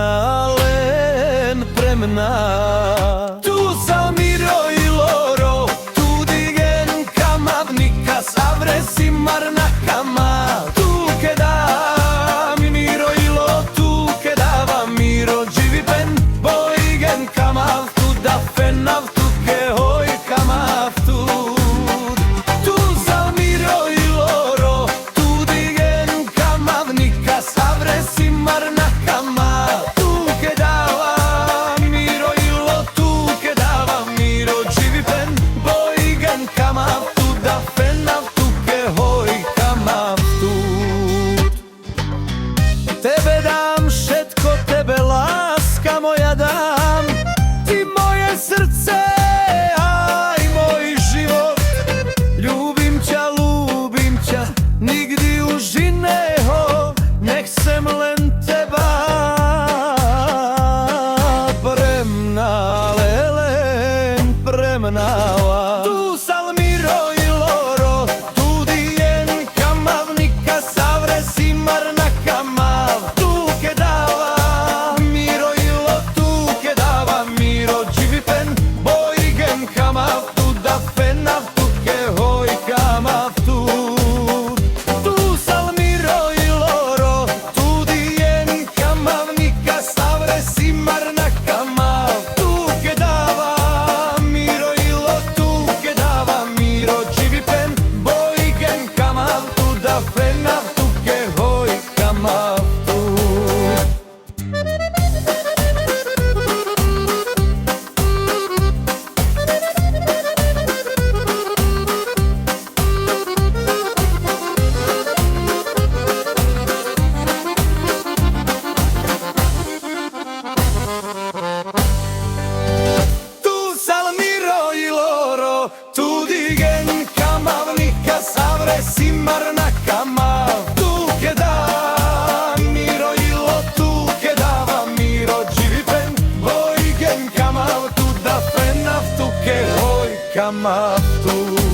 Premnalen, premna. Tu Salmiro i Loro, tu digen kamavnika, savre si marnakama. Tu keda Miro ilo, tu kedava Miro, živi pen boigen kamav, tu da fenav, tu ke hoj kamav tu. Tu Salmiro i Loro, tu digen kamavnika, savre si marnakama. Tu kedava Miro ilo, tu kedava Miro, živi pen boigen kamav, tu da fenav, tu ke hoj kamav tu. Tebe dam všetko, tebe láska moja dám, ti moje srdce, aj môj život. Ľúbim ťa, nikdy už iného, nechcem len teba. Premná, len premnáva. Tu Salmiro i Loro, tu dien kamavnika, savre si marnakamav. Tu kedava Miro ilo, tu kedava Miro, živi pen boigen kamav, tu da fenav, tu ke hoj kamav tu. Tu Salmiro i Loro, tu dien kamavnika, savre si marnakamav. Tu kedava Miro ilo, tu kedava Miro, živi pen boigen kamav, tu da fenav, tu ke hoj kamav tu. Tu Salmiro i Loro, tu digen kamavnika, savre si marnakamav. Tu kedava Miro ilo, tu kedava Miro, živi pen boigen kamav, tu da fenav, tu ke hoj kamav tu.